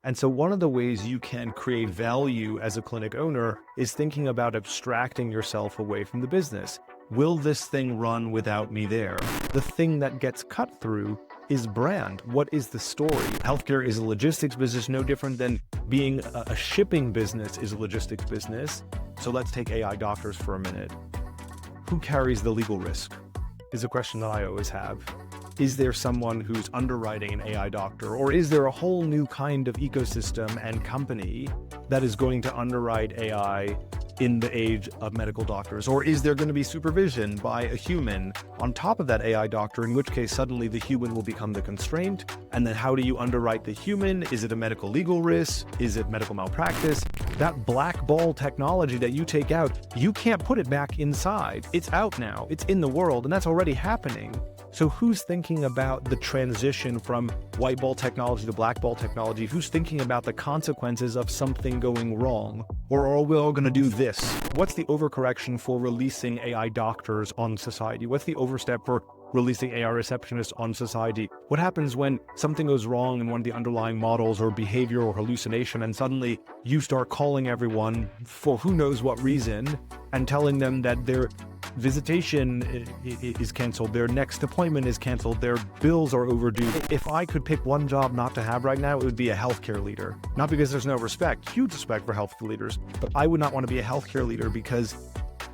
And so one of the ways you can create value as a clinic owner is thinking about abstracting yourself away from the business. Will this thing run without me there? The thing that gets cut through is brand. What is the story? Healthcare is a logistics business, no different than being a shipping business is a logistics business. So let's take AI doctors for a minute. Who carries the legal risk? Is a question that I always have. Is there someone who's underwriting an AI doctor, or is there a whole new kind of ecosystem and company that is going to underwrite AI in the age of medical doctors? Or is there going to be supervision by a human on top of that AI doctor, in which case suddenly the human will become the constraint? And then how do you underwrite the human? Is it a medical legal risk? Is it medical malpractice? That black ball technology that you take out, you can't put it back inside. It's out now, it's in the world, and that's already happening. So who's thinking about the transition from white ball technology to black ball technology? Who's thinking about the consequences of something going wrong? Or are we all going to do this? What's the overcorrection for releasing AI doctors on society? What's the overstep for releasing AI receptionists on society? What happens when something goes wrong in one of the underlying models or behavior or hallucination, and suddenly you start calling everyone for who knows what reason and telling them that their visitation is canceled, their next appointment is canceled, their bills are overdue. If I could pick one job not to have right now, it would be a healthcare leader. Not because there's no respect, huge respect for health leaders, but I would not want to be a healthcare leader because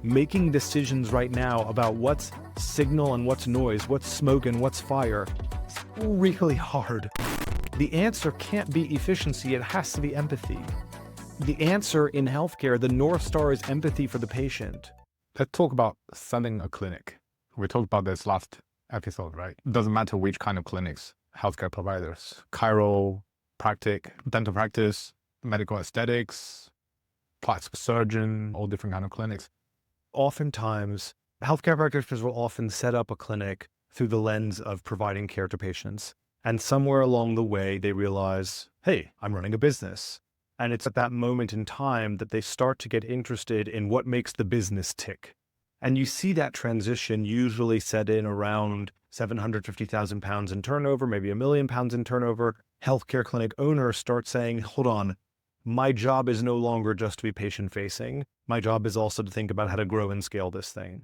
making decisions right now about what's signal and what's noise, what's smoke and what's fire, is really hard. The answer can't be efficiency, it has to be empathy. The answer in healthcare, the North Star, is empathy for the patient. Let's talk about selling a clinic. We talked about this last episode, right? It doesn't matter which kind of clinics, healthcare providers, chiro, dental practice, medical aesthetics, plastic surgeon, all different kind of clinics. Oftentimes, healthcare practitioners will often set up a clinic through the lens of providing care to patients. And somewhere along the way, they realize, hey, I'm running a business. And it's at that moment in time that they start to get interested in what makes the business tick. And you see that transition usually set in around £750,000 in turnover, maybe £1 million in turnover. Healthcare clinic owners start saying, hold on, my job is no longer just to be patient facing. My job is also to think about how to grow and scale this thing.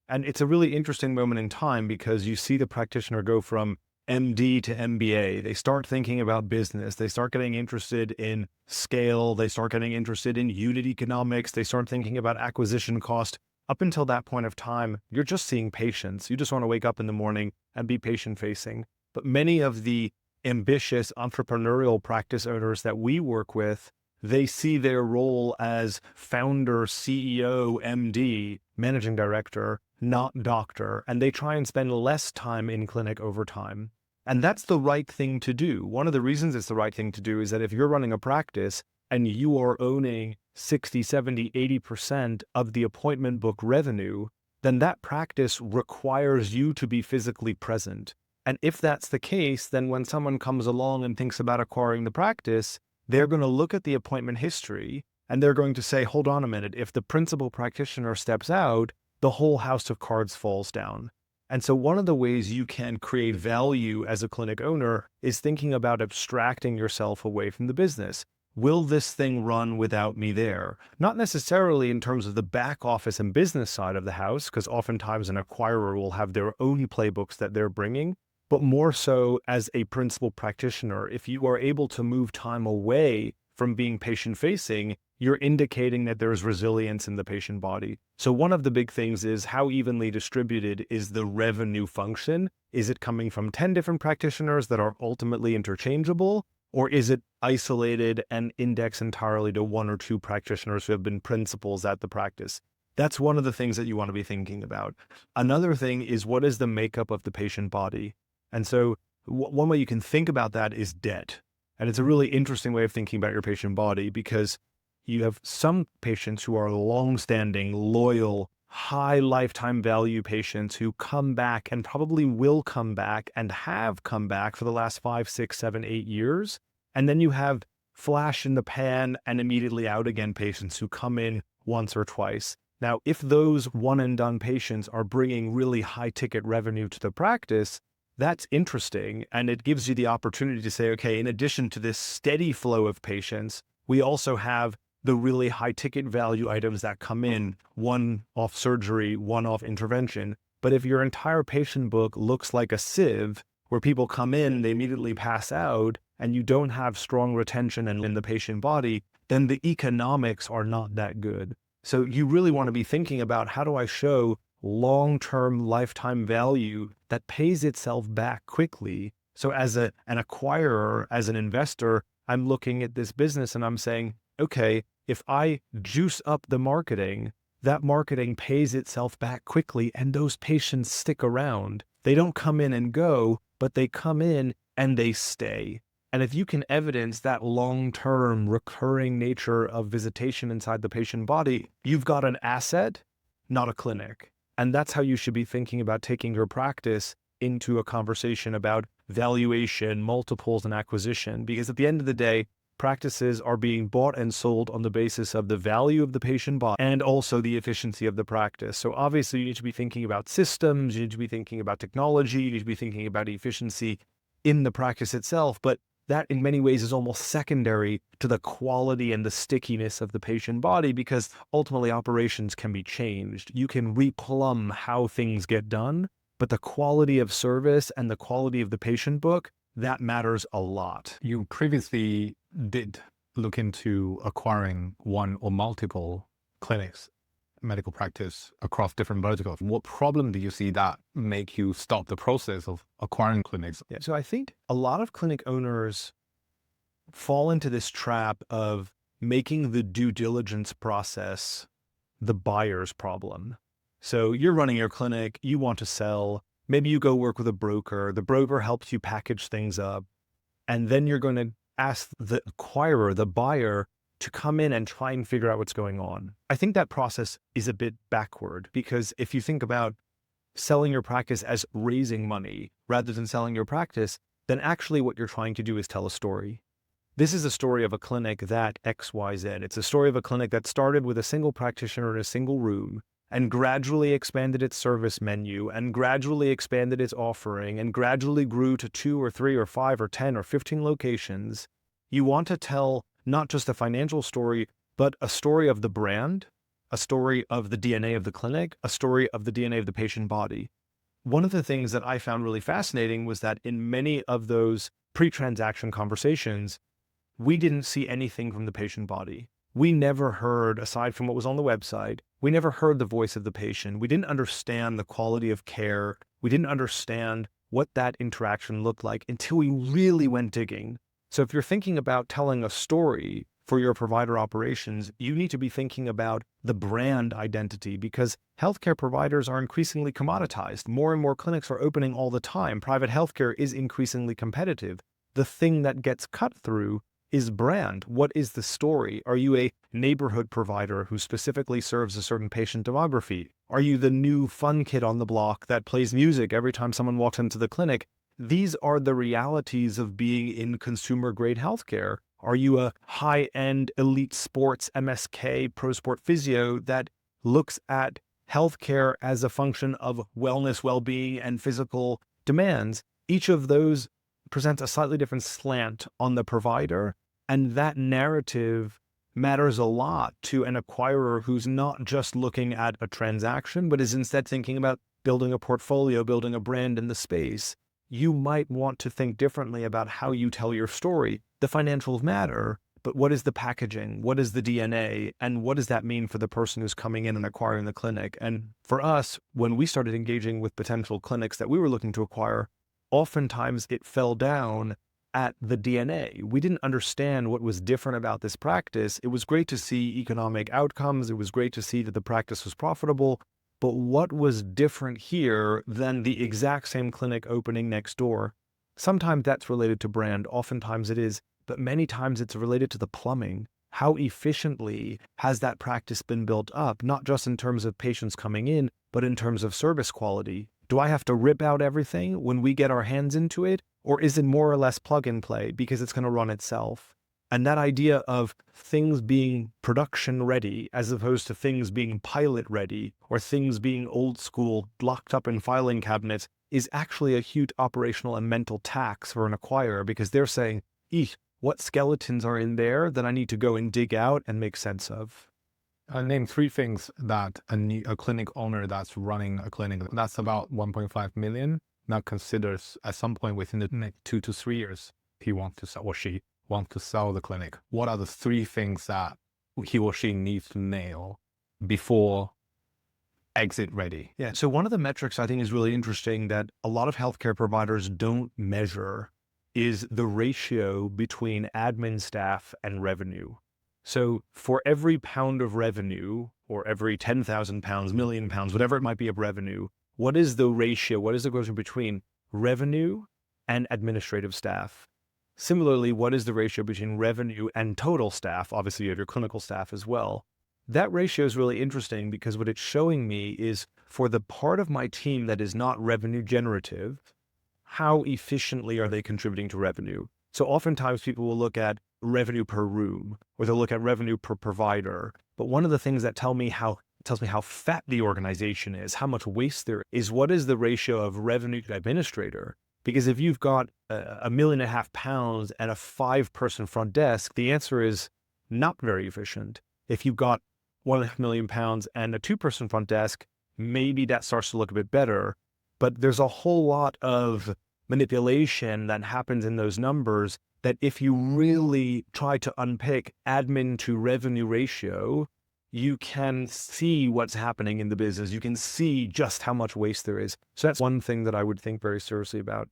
And it's a really interesting moment in time because you see the practitioner go from MD to MBA. They start thinking about business. They start getting interested in scale. They start getting interested in unit economics. They start thinking about acquisition cost. Up until that point of time, you're just seeing patients. You just want to wake up in the morning and be patient facing. But many of the ambitious entrepreneurial practice owners that we work with, they see their role as founder, CEO, MD, managing director, not doctor, and they try and spend less time in clinic over time. And that's the right thing to do. One of the reasons it's the right thing to do is that if you're running a practice and you are owning 60, 70, 80% of the appointment book revenue, then that practice requires you to be physically present. And if that's the case, then when someone comes along and thinks about acquiring the practice, they're going to look at the appointment history and they're going to say, hold on a minute, if the principal practitioner steps out, the whole house of cards falls down. And so one of the ways you can create value as a clinic owner is thinking about abstracting yourself away from the business. Will this thing run without me there? Not necessarily in terms of the back office and business side of the house, because oftentimes an acquirer will have their own playbooks that they're bringing, but more so as a principal practitioner. If you are able to move time away from being patient-facing, you're indicating that there's resilience in the patient body. So one of the big things is how evenly distributed is the revenue function? Is it coming from 10 different practitioners that are ultimately interchangeable? Or is it isolated and indexed entirely to one or two practitioners who have been principals at the practice? That's one of the things that you want to be thinking about. Another thing is, what is the makeup of the patient body? And so one way you can think about that is debt. And it's a really interesting way of thinking about your patient body, because you have some patients who are long-standing, loyal, high lifetime value patients who come back and probably will come back and have come back for the last 5, 6, 7, 8 years. And then you have flash in the pan and immediately out again patients who come in once or twice. Now, if those one and done patients are bringing really high ticket revenue to the practice, that's interesting. And it gives you the opportunity to say, okay, in addition to this steady flow of patients, we also have the really high ticket value items that come in, one off surgery, one off intervention. But if your entire patient book looks like a sieve where people come in, they immediately pass out, and you don't have strong retention in the patient body, then the economics are not that good. So you really want to be thinking about, how do I show long-term lifetime value that pays itself back quickly? So as an acquirer, as an investor, I'm looking at this business and I'm saying, okay, if I juice up the marketing, that marketing pays itself back quickly and those patients stick around. They don't come in and go, but they come in and they stay. And if you can evidence that long-term recurring nature of visitation inside the patient body, you've got an asset, not a clinic. And that's how you should be thinking about taking your practice into a conversation about valuation, multiples, and acquisition. Because at the end of the day, practices are being bought and sold on the basis of the value of the patient body and also the efficiency of the practice. So obviously you need to be thinking about systems, you need to be thinking about technology, you need to be thinking about efficiency in the practice itself, but that in many ways is almost secondary to the quality and the stickiness of the patient body, because ultimately operations can be changed. You can replumb how things get done, but the quality of service and the quality of the patient book, that matters a lot. You previously did look into acquiring one or multiple clinics, medical practice across different verticals. What problem do you see that make you stop the process of acquiring clinics? Yeah, so I think a lot of clinic owners fall into this trap of making the due diligence process the buyer's problem. So you're running your clinic, you want to sell, maybe you go work with a broker, the broker helps you package things up, and then you're going to ask the acquirer, the buyer, to come in and try and figure out what's going on. I think that process is a bit backward, because if you think about selling your practice as raising money rather than selling your practice, then actually what you're trying to do is tell a story. This is a story of a clinic that XYZ. It's a story of a clinic that started with a single practitioner in a single room and gradually expanded its service menu and gradually expanded its offering and gradually grew to 2 or 3 or 5 or 10 or 15 locations. You want to tell not just a financial story, but a story of the brand, a story of the DNA of the clinic, a story of the DNA of the patient body. One of the things that I found really fascinating was that in many of those pre-transaction conversations, we didn't see anything from the patient body. We never heard, aside from what was on the website, we never heard the voice of the patient. We didn't understand the quality of care. We didn't understand what that interaction looked like until we really went digging. So if you're thinking about telling a story for your provider operations, you need to be thinking about the brand identity, because healthcare providers are increasingly commoditized. More and more clinics are opening all the time. Private healthcare is increasingly competitive. The thing that gets cut through is brand. What is the story? Are you a neighborhood provider who specifically serves a certain patient demography? Are you the new fun kid on the block that plays music every time someone walks into the clinic? These are the realities of being in consumer-grade healthcare. Are you a high-end elite sports MSK pro sport physio that looks at healthcare as a function of wellness, well-being, and physical demands? Each of those presents a slightly different slant on the provider, and that narrative matters a lot to an acquirer who's not just looking at a transaction, but is instead thinking about building a portfolio, building a brand in the space. You might want to think differently about how you tell your story. The financials matter, but what is the packaging? What is the DNA? And what does that mean for the person who's coming in and acquiring the clinic? And for us, when we started engaging with potential clinics that we were looking to acquire, oftentimes it fell down at the DNA. We didn't understand what was different about this practice. It was great to see economic outcomes. It was great to see that the practice was profitable. But what was different here than the exact same clinic opening next door? Sometimes that's related to brand, oftentimes it is, but many times it's related to the plumbing. How efficiently has that practice been built up, not just in terms of patients coming in, but in terms of service quality? Do I have to rip out everything when we get our hands into it? Or is it more or less plug and play because it's going to run itself? And that idea of things being production ready as opposed to things being pilot ready or things being old school, locked up in filing cabinets is actually a huge operational and mental tax for an acquirer because they're saying, eesh, what skeletons are in there that I need to go and dig out and make sense of? Name 3 things that a clinic owner that's running a clinic that's about 1.5 million that considers at some point within the next 2 to 3 years he wants to sell or she wants to sell the clinic. What are the 3 things that he or she needs to nail before exit ready? Yeah. So one of the metrics I think is really interesting that a lot of healthcare providers don't measure is the ratio between admin staff and revenue. So for every pound of revenue, or every 10,000 pounds, million pounds, whatever it might be of revenue, what is the ratio? What is the ratio between revenue and administrative staff? Similarly, what is the ratio between revenue and total staff? Obviously, you have your clinical staff as well. That ratio is really interesting because what it's showing me is for the part of my team that is not revenue generative, how efficiently are they contributing to revenue? So oftentimes people will look at revenue per room, or they'll look at revenue per provider. But one of the things that tells me how fat the organization is, how much waste there is, what is the ratio of revenue to administrator? Because if you've got £1.5 million and a 5-person front desk, the answer is not very efficient. If you've got £1.5 million and a 2-person front desk, maybe that starts to look a bit better. But there's a whole lot of manipulation that happens in those numbers that if you really try to unpick admin to revenue ratio, you can see what's happening in the business. You can see just how much waste there is. So that's one thing that I would think very seriously about.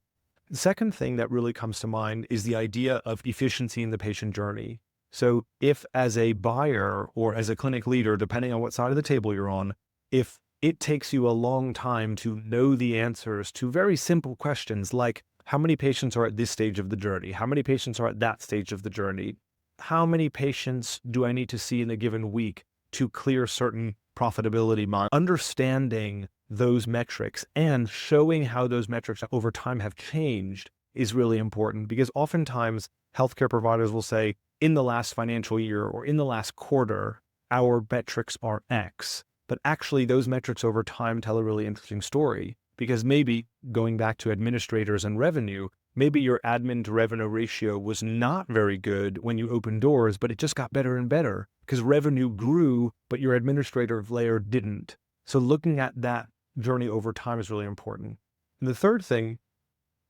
The second thing that really comes to mind is the idea of efficiency in the patient journey. So if as a buyer or as a clinic leader, depending on what side of the table you're on, if it takes you a long time to know the answers to very simple questions like how many patients are at this stage of the journey? How many patients are at that stage of the journey? How many patients do I need to see in a given week to clear certain profitability milestones? Understanding those metrics and showing how those metrics over time have changed is really important because oftentimes healthcare providers will say in the last financial year or in the last quarter, our metrics are X. But actually those metrics over time tell a really interesting story because maybe going back to administrators and revenue, maybe your admin to revenue ratio was not very good when you opened doors, but it just got better and better because revenue grew, but your administrative layer didn't. So looking at that journey over time is really important. And the third thing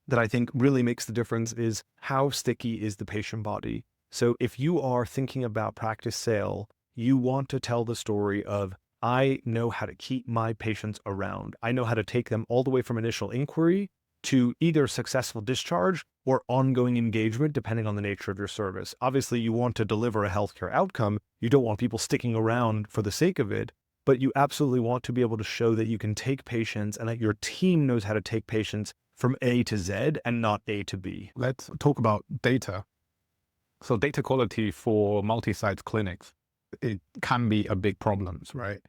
that I think really makes the difference is how sticky is the patient body. So if you are thinking about practice sale, you want to tell the story of I know how to keep my patients around. I know how to take them all the way from initial inquiry to either successful discharge or ongoing engagement, depending on the nature of your service. Obviously, you want to deliver a healthcare outcome. You don't want people sticking around for the sake of it, but you absolutely want to be able to show that you can take patients and that your team knows how to take patients from A to Z and not A to B. Let's talk about data. So data quality for multi-site clinics, it can be a big problem, right?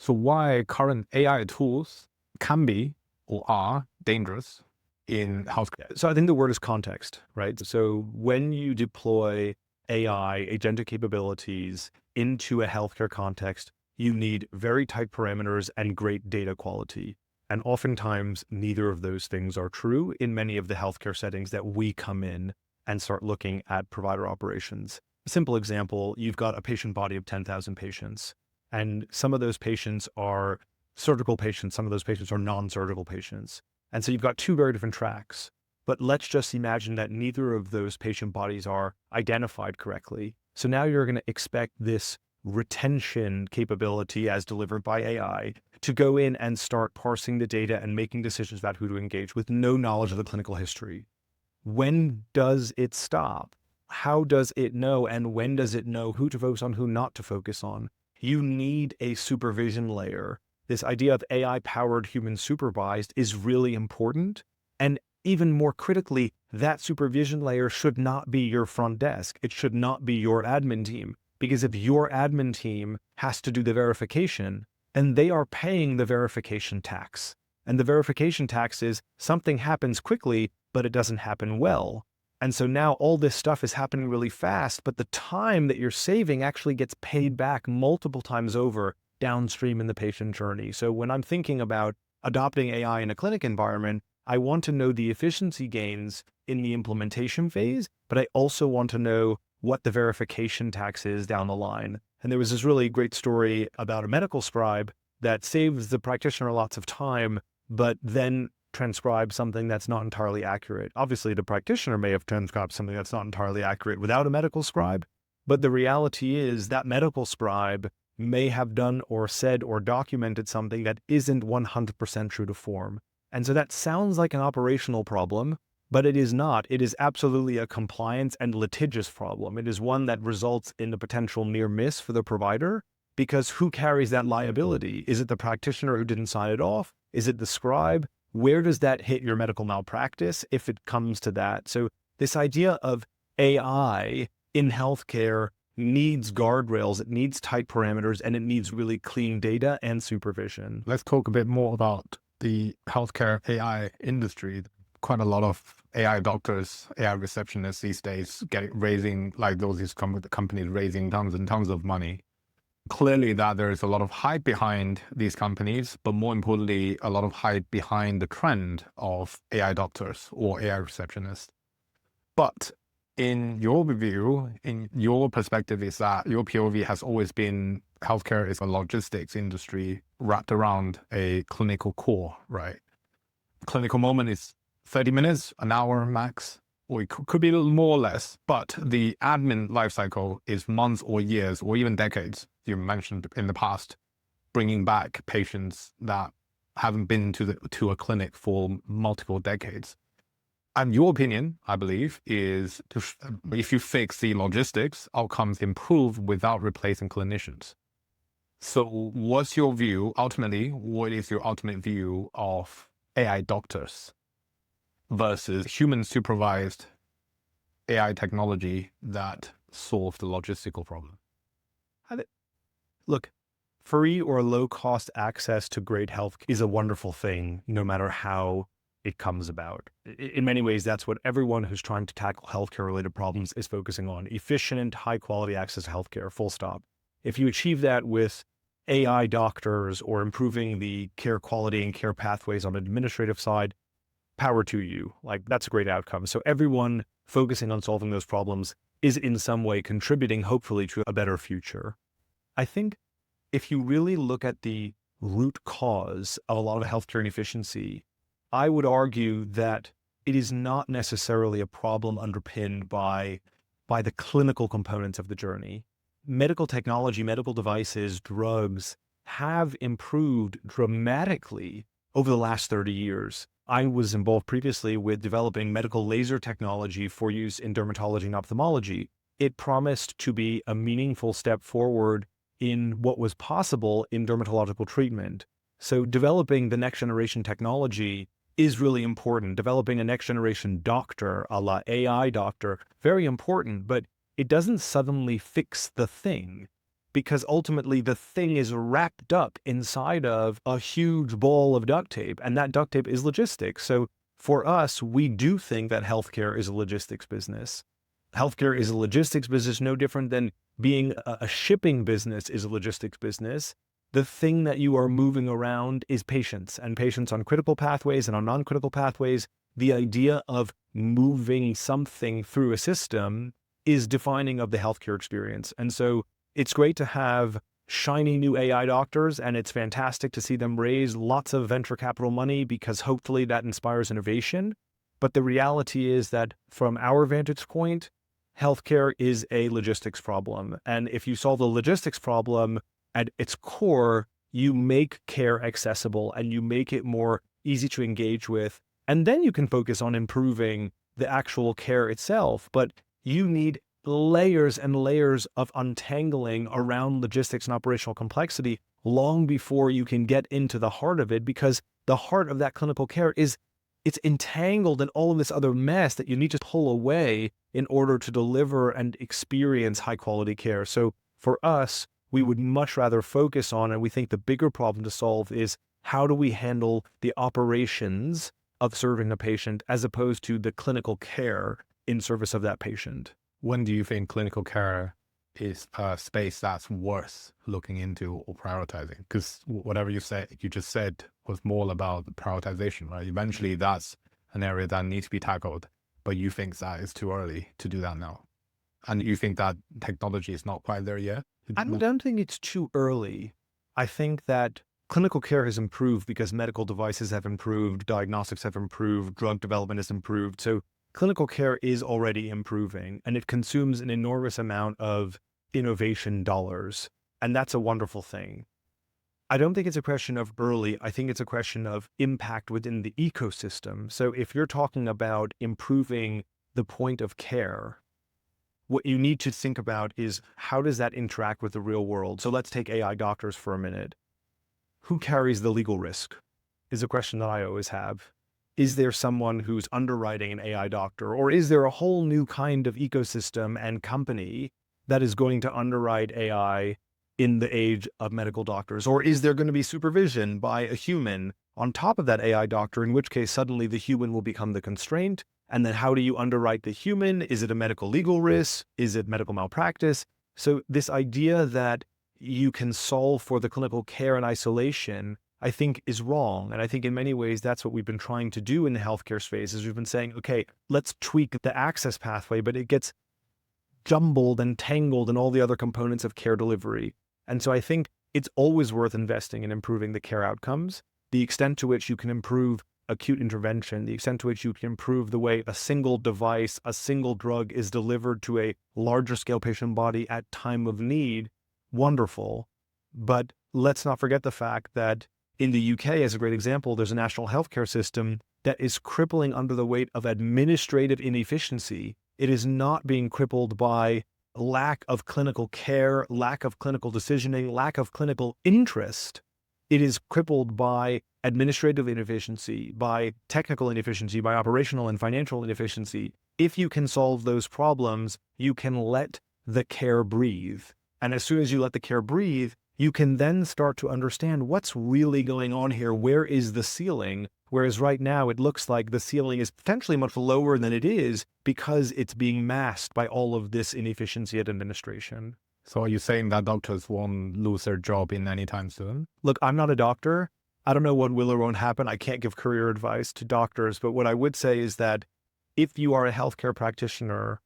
So why current AI tools can be or are dangerous in healthcare? So I think the word is context, right? So when you deploy AI, agentic capabilities into a healthcare context, you need very tight parameters and great data quality. And oftentimes, neither of those things are true in many of the healthcare settings that we come in and start looking at provider operations. A simple example, you've got a patient body of 10,000 patients, and some of those patients are surgical patients, some of those patients are non-surgical patients. And so you've got 2 very different tracks. But let's just imagine that neither of those patient bodies are identified correctly. So now you're going to expect this retention capability as delivered by AI to go in and start parsing the data and making decisions about who to engage with no knowledge of the clinical history. When does it stop? How does it know? And when does it know who to focus on, who not to focus on? You need a supervision layer. This idea of AI-powered human supervised is really important. And even more critically, that supervision layer should not be your front desk. It should not be your admin team. Because if your admin team has to do the verification, and they are paying the verification tax, and the verification tax is something happens quickly, but it doesn't happen well. And so now all this stuff is happening really fast, but the time that you're saving actually gets paid back multiple times over downstream in the patient journey. So when I'm thinking about adopting AI in a clinic environment, I want to know the efficiency gains in the implementation phase, but I also want to know what the verification tax is down the line. And there was this really great story about a medical scribe that saves the practitioner lots of time, but then transcribes something that's not entirely accurate. Obviously, the practitioner may have transcribed something that's not entirely accurate without a medical scribe, but the reality is that medical scribe may have done or said or documented something that isn't 100% true to form. And so that sounds like an operational problem, but it is not. It is absolutely a compliance and litigious problem. It is one that results in the potential near miss for the provider, because who carries that liability? Is it the practitioner who didn't sign it off? Is it the scribe? Where does that hit your medical malpractice if it comes to that? So this idea of AI in healthcare needs guardrails, it needs tight parameters, and it needs really clean data and supervision. Let's talk a bit more about the healthcare AI industry. Quite a lot of AI doctors, AI receptionists these days raising, like these companies raising tons and tons of money. Clearly that there is a lot of hype behind these companies, but more importantly, a lot of hype behind the trend of AI doctors or AI receptionists. But in your review, in your perspective, is that your POV has always been healthcare is a logistics industry wrapped around a clinical core, right? Clinical moment is 30 minutes, an hour max, or it could be a little more or less, but the admin lifecycle is months or years or even decades. You mentioned in the past, bringing back patients that haven't been to a clinic for multiple decades. And your opinion, I believe, is if you fix the logistics, outcomes improve without replacing clinicians. So what's your view? Ultimately, what is your ultimate view of AI doctors versus human supervised AI technology that solve the logistical problem? Look, free or low cost access to great health is a wonderful thing, no matter how it comes about. In many ways, that's what everyone who's trying to tackle healthcare related problems is focusing on: efficient, high quality access to healthcare, full stop. If you achieve that with AI doctors or improving the care quality and care pathways on the administrative side, power to you. Like, that's a great outcome. So everyone focusing on solving those problems is in some way contributing, hopefully, to a better future. I think if you really look at the root cause of a lot of healthcare inefficiency, I would argue that it is not necessarily a problem underpinned by the clinical components of the journey. Medical technology, medical devices, drugs have improved dramatically over the last 30 years. I was involved previously with developing medical laser technology for use in dermatology and ophthalmology. It promised to be a meaningful step forward in what was possible in dermatological treatment. So developing the next generation technology is really important. Developing a next generation doctor, a la AI doctor, very important, but it doesn't suddenly fix the thing, because ultimately the thing is wrapped up inside of a huge ball of duct tape, and that duct tape is logistics. So for us, we do think that healthcare is a logistics business. Healthcare is a logistics business, no different than being a shipping business is a logistics business. The thing that you are moving around is patients, and patients on critical pathways and on non-critical pathways. The idea of moving something through a system is defining of the healthcare experience. And so it's great to have shiny new AI doctors, and it's fantastic to see them raise lots of venture capital money, because hopefully that inspires innovation. But the reality is that from our vantage point, healthcare is a logistics problem. And if you solve the logistics problem at its core, you make care accessible and you make it more easy to engage with. And then you can focus on improving the actual care itself. But you need layers and layers of untangling around logistics and operational complexity long before you can get into the heart of it, because the heart of that clinical care it's entangled in all of this other mess that you need to pull away in order to deliver and experience high quality care. So for us, we would much rather focus on, and we think the bigger problem to solve is, how do we handle the operations of serving a patient as opposed to the clinical care in service of that patient? When do you think clinical care is a space that's worth looking into or prioritizing? Because whatever you just said was more about prioritization, right? Eventually that's an area that needs to be tackled, but you think that it's too early to do that now. And you think that technology is not quite there yet? I don't think it's too early. I think that clinical care has improved because medical devices have improved, diagnostics have improved, drug development has improved. So clinical care is already improving, and it consumes an enormous amount of innovation dollars. And that's a wonderful thing. I don't think it's a question of early. I think it's a question of impact within the ecosystem. So if you're talking about improving the point of care, what you need to think about is how does that interact with the real world? So let's take AI doctors for a minute. Who carries the legal risk is a question that I always have. Is there someone who's underwriting an AI doctor, or is there a whole new kind of ecosystem and company that is going to underwrite AI in the age of medical doctors? Or is there going to be supervision by a human on top of that AI doctor, in which case suddenly the human will become the constraint? And then how do you underwrite the human? Is it a medical legal risk? Is it medical malpractice? So this idea that you can solve for the clinical care in isolation, I think is wrong. And I think in many ways, that's what we've been trying to do in the healthcare space is we've been saying, okay, let's tweak the access pathway, but it gets jumbled and tangled in all the other components of care delivery. And so I think it's always worth investing in improving the care outcomes, the extent to which you can improve acute intervention, the extent to which you can improve the way a single device, a single drug is delivered to a larger scale patient body at time of need. Wonderful. But let's not forget the fact that in the UK, as a great example, there's a national healthcare system that is crippling under the weight of administrative inefficiency. It is not being crippled by lack of clinical care, lack of clinical decisioning, lack of clinical interest. It is crippled by administrative inefficiency, by technical inefficiency, by operational and financial inefficiency. If you can solve those problems, you can let the care breathe. And as soon as you let the care breathe, you can then start to understand what's really going on here. Where is the ceiling? Whereas right now it looks like the ceiling is potentially much lower than it is because it's being masked by all of this inefficiency at administration. So are you saying that doctors won't lose their job in any time soon? Look, I'm not a doctor. I don't know what will or won't happen. I can't give career advice to doctors, but what I would say is that if you are a healthcare practitioner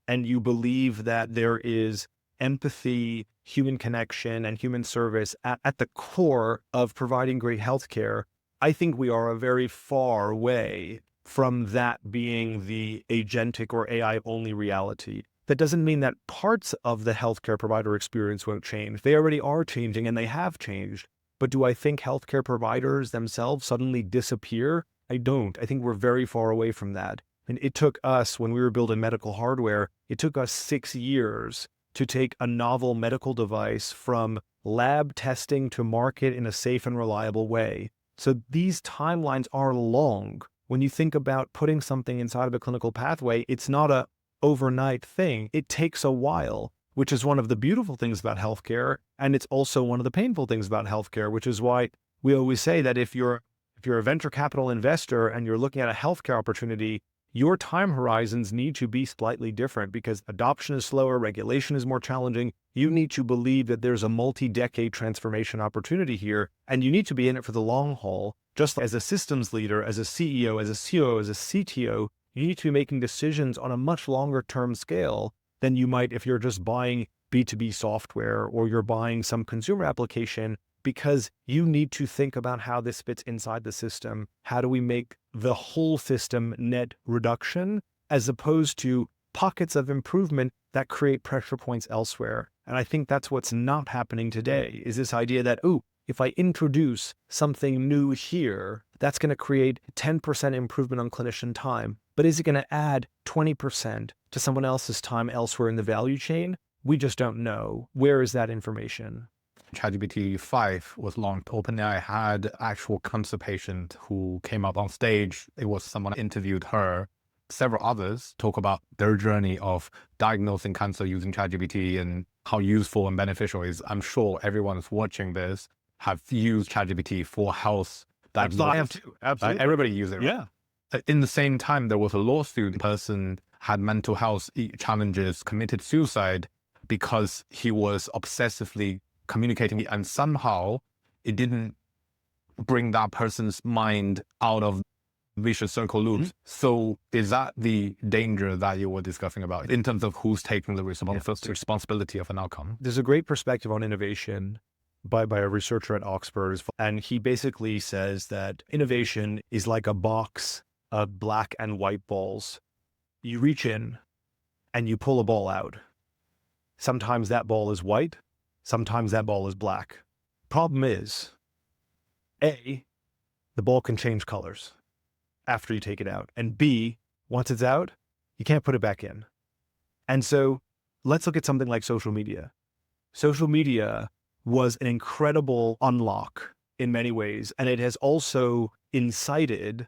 and you believe that there is empathy, human connection, and human service at the core of providing great healthcare, I think we are a very far way from that being the agentic or AI only reality. That doesn't mean that parts of the healthcare provider experience won't change. They already are changing and they have changed. But do I think healthcare providers themselves suddenly disappear? I don't. I think we're very far away from that. And it took us, when we were building medical hardware, it took us 6 years to take a novel medical device from lab testing to market in a safe and reliable way. So these timelines are long. When you think about putting something inside of a clinical pathway, it's not a overnight thing. It takes a while, which is one of the beautiful things about healthcare. And it's also one of the painful things about healthcare, which is why we always say that if you're a venture capital investor and you're looking at a healthcare opportunity, your time horizons need to be slightly different because adoption is slower, regulation is more challenging. You need to believe that there's a multi-decade transformation opportunity here, and you need to be in it for the long haul. Just as a systems leader, as a CEO, as a COO, as a CTO, you need to be making decisions on a much longer term scale than you might if you're just buying B2B software or you're buying some consumer application, because you need to think about how this fits inside the system. How do we make the whole system net reduction as opposed to pockets of improvement that create pressure points elsewhere? And I think that's what's not happening today, is this idea that, oh, if I introduce something new here, that's going to create 10% improvement on clinician time. But is it going to add 20% to someone else's time elsewhere in the value chain? We just don't know. Where is that information? ChatGPT 5 was launched. OpenAI had actual cancer patient who came up on stage. It was someone interviewed her. Several others talk about their journey of diagnosing cancer using ChatGPT and how useful and beneficial it is. I'm sure everyone who's watching this have used ChatGPT for health diagnosis. I have too. Absolutely. Everybody uses it. Right? Yeah. In the same time, there was a lawsuit. The person had mental health challenges, committed suicide, because he was obsessively communicating, and somehow it didn't bring that person's mind out of vicious circle loops. So is that the danger that you were discussing about in terms of who's taking the responsibility of an outcome? There's a great perspective on innovation by a researcher at Oxford, and he basically says that innovation is like a box of black and white balls. You reach in and you pull a ball out. Sometimes that ball is white, sometimes that ball is black. Problem is, A, the ball can change colors after you take it out. And B, once it's out, you can't put it back in. And so let's look at something like social media. Social media was an incredible unlock in many ways, and it has also incited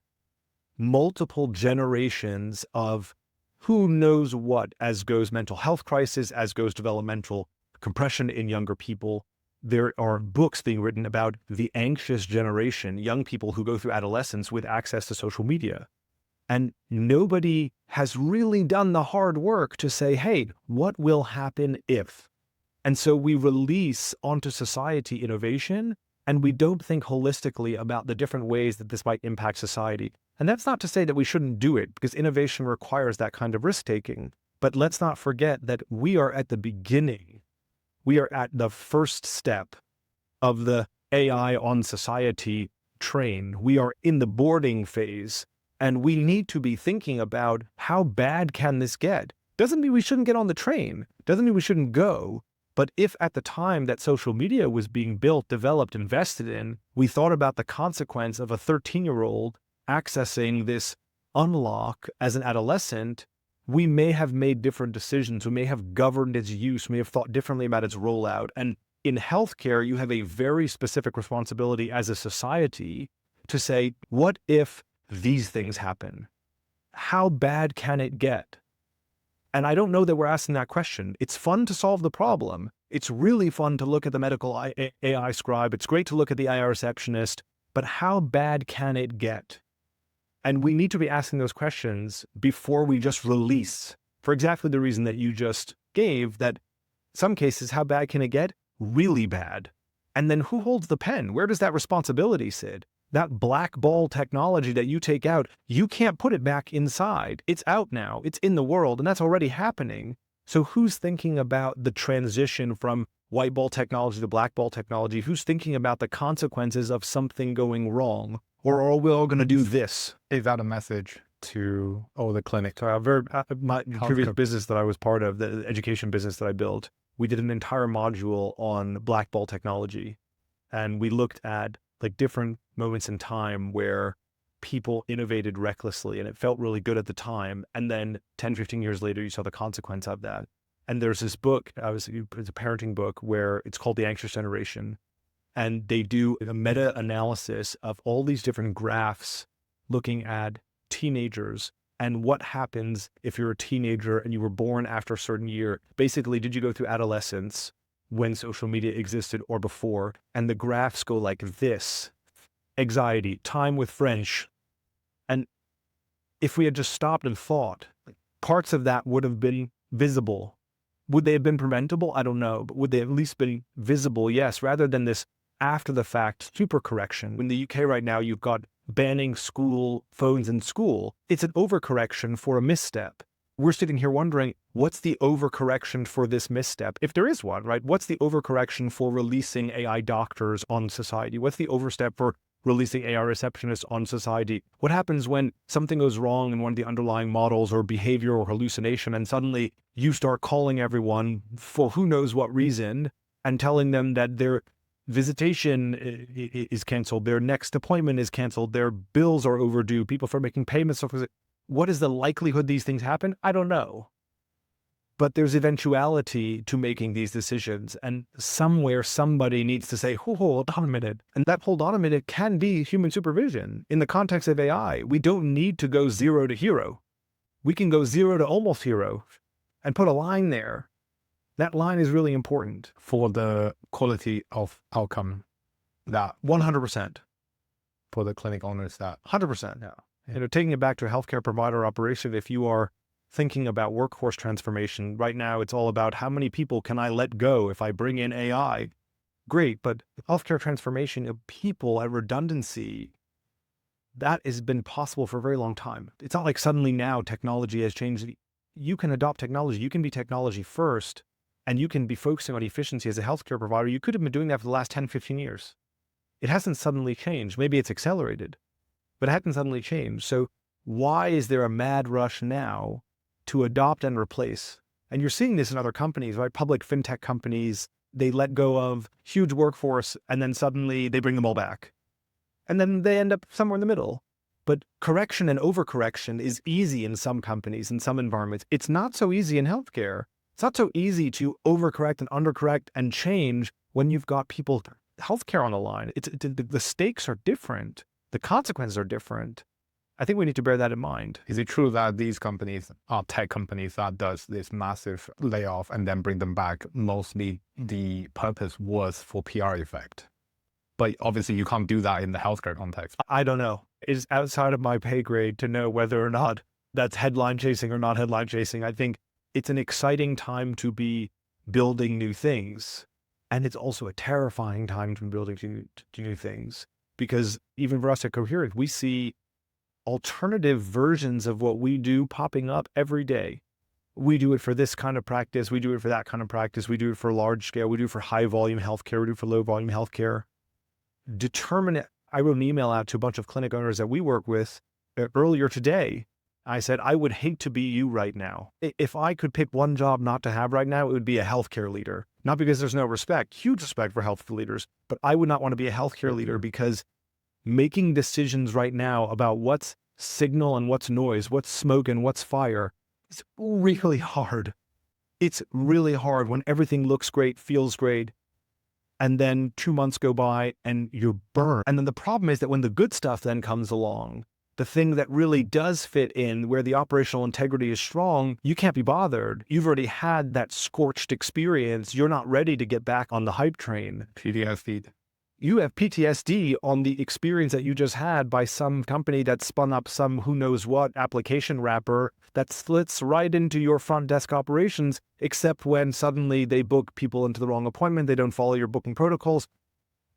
multiple generations of who knows what, as goes mental health crisis, as goes developmental compression in younger people. There are books being written about the anxious generation, young people who go through adolescence with access to social media. And nobody has really done the hard work to say, hey, what will happen if? And so we release onto society innovation, and we don't think holistically about the different ways that this might impact society. And that's not to say that we shouldn't do it, because innovation requires that kind of risk-taking. But let's not forget that we are at the beginning. We are at the first step of the AI on society train. We are in the boarding phase, and we need to be thinking about how bad can this get? Doesn't mean we shouldn't get on the train. Doesn't mean we shouldn't go. But if at the time that social media was being built, developed, invested in, we thought about the consequence of a 13-year-old accessing this unlock as an adolescent, we may have made different decisions. We may have governed its use. We may have thought differently about its rollout. And in healthcare, you have a very specific responsibility as a society to say, what if these things happen? How bad can it get? And I don't know that we're asking that question. It's fun to solve the problem. It's really fun to look at the medical AI scribe. It's great to look at the AI receptionist, but how bad can it get? And we need to be asking those questions before we just release, for exactly the reason that you just gave, that some cases, how bad can it get? Really bad. And then who holds the pen? Where does that responsibility sit? That black ball technology that you take out, you can't put it back inside. It's out now. It's in the world, and that's already happening. So who's thinking about the transition from white ball technology to black ball technology? Who's thinking about the consequences of something going wrong? Or are we all going to do this? Is that a message to all the clinics? So my previous business that I was part of, the education business that I built, we did an entire module on black ball technology. And we looked at like different moments in time where people innovated recklessly and it felt really good at the time. And then 10, 15 years later, you saw the consequence of that. And there's this book, it's a parenting book where it's called The Anxious Generation. And they do a meta-analysis of all these different graphs looking at teenagers and what happens if you're a teenager and you were born after a certain year. Basically, did you go through adolescence when social media existed or before? And the graphs go like this: anxiety, time with friends. And if we had just stopped and thought, parts of that would have been visible. Would they have been preventable? I don't know, but would they at least been visible? Yes, rather than this after the fact supercorrection. In the UK right now, you've got banning school phones in school. It's an overcorrection for a misstep. We're sitting here wondering, what's the overcorrection for this misstep? If there is one, right? What's the overcorrection for releasing AI doctors on society? What's the overstep for releasing AI receptionists on society? What happens when something goes wrong in one of the underlying models or behavior or hallucination, and suddenly you start calling everyone for who knows what reason and telling them that their visitation is canceled, their next appointment is canceled, their bills are overdue, people for making payments. What is the likelihood these things happen? I don't know. But there's eventuality to making these decisions. And somewhere somebody needs to say, hold on a minute. And that hold on a minute can be human supervision. In the context of AI, we don't need to go 0 to hero. We can go 0 to almost hero and put a line there. That line is really important for the quality of outcome. That 100%. For the clinic owners, that 100%. Yeah. Taking it back to a healthcare provider operation, if you are thinking about workforce transformation. Right now, it's all about how many people can I let go if I bring in AI? Great, but healthcare transformation of people at redundancy, that has been possible for a very long time. It's not like suddenly now technology has changed. You can adopt technology. You can be technology first, and you can be focusing on efficiency as a healthcare provider. You could have been doing that for the last 10, 15 years. It hasn't suddenly changed. Maybe it's accelerated, but it hasn't suddenly changed. So why is there a mad rush now to adopt and replace? And you're seeing this in other companies, right? Public fintech companies, they let go of huge workforce and then suddenly they bring them all back. And then they end up somewhere in the middle. But correction and overcorrection is easy in some companies, in some environments. It's not so easy in healthcare. It's not so easy to overcorrect and undercorrect and change when you've got people, healthcare on the line. The stakes are different. The consequences are different. I think we need to bear that in mind. Is it true that these companies are tech companies that does this massive layoff and then bring them back? Mostly the purpose was for PR effect. But obviously you can't do that in the healthcare context. I don't know. It's outside of my pay grade to know whether or not that's headline chasing or not headline chasing. I think it's an exciting time to be building new things. And it's also a terrifying time to be building new things. Because even for us at Coherent, we see alternative versions of what we do popping up every day. We do it for this kind of practice. We do it for that kind of practice. We do it for large scale. We do it for high volume healthcare. We do it for low volume healthcare. I wrote an email out to a bunch of clinic owners that we work with earlier today. I said, I would hate to be you right now. If I could pick one job not to have right now, it would be a healthcare leader. Not because there's no respect, huge respect for health leaders, but I would not want to be a healthcare leader because making decisions right now about what's signal and what's noise, what's smoke and what's fire, is really hard. It's really hard when everything looks great, feels great, and then 2 months go by and you're burned. And then the problem is that when the good stuff then comes along, the thing that really does fit in where the operational integrity is strong, you can't be bothered. You've already had that scorched experience. You're not ready to get back on the hype train. PTSD. You have PTSD on the experience that you just had by some company that spun up some who knows what application wrapper that slits right into your front desk operations, except when suddenly they book people into the wrong appointment, they don't follow your booking protocols,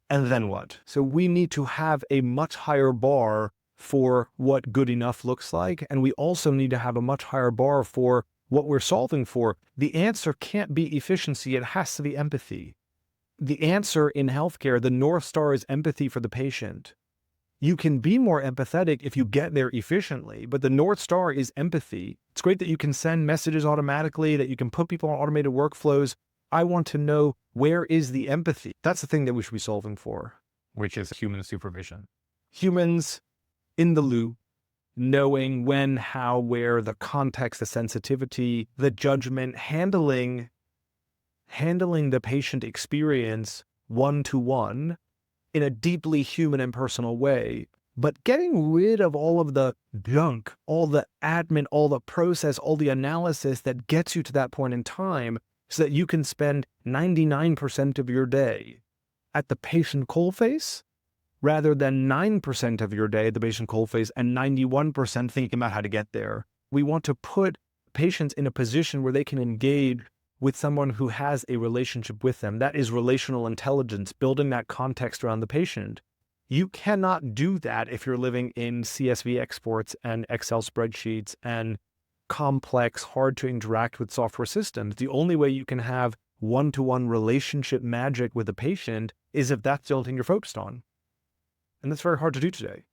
and then what? So we need to have a much higher bar for what good enough looks like, and we also need to have a much higher bar for what we're solving for. The answer can't be efficiency, it has to be empathy. The answer in healthcare, the North Star is empathy for the patient. You can be more empathetic if you get there efficiently, but the North Star is empathy. It's great that you can send messages automatically, that you can put people on automated workflows. I want to know, where is the empathy? That's the thing that we should be solving for. Which is human supervision. Humans in the loop, knowing when, how, where, the context, the sensitivity, the judgment, handling the patient experience one-to-one in a deeply human and personal way, but getting rid of all of the junk, all the admin, all the process, all the analysis that gets you to that point in time so that you can spend 99% of your day at the patient coalface rather than 9% of your day at the patient coalface and 91% thinking about how to get there. We want to put patients in a position where they can engage with someone who has a relationship with them. That is relational intelligence, building that context around the patient. You cannot do that if you're living in CSV exports and Excel spreadsheets and complex, hard to interact with software systems. The only way you can have one-to-one relationship magic with a patient is if that's the only thing you're focused on. And that's very hard to do today.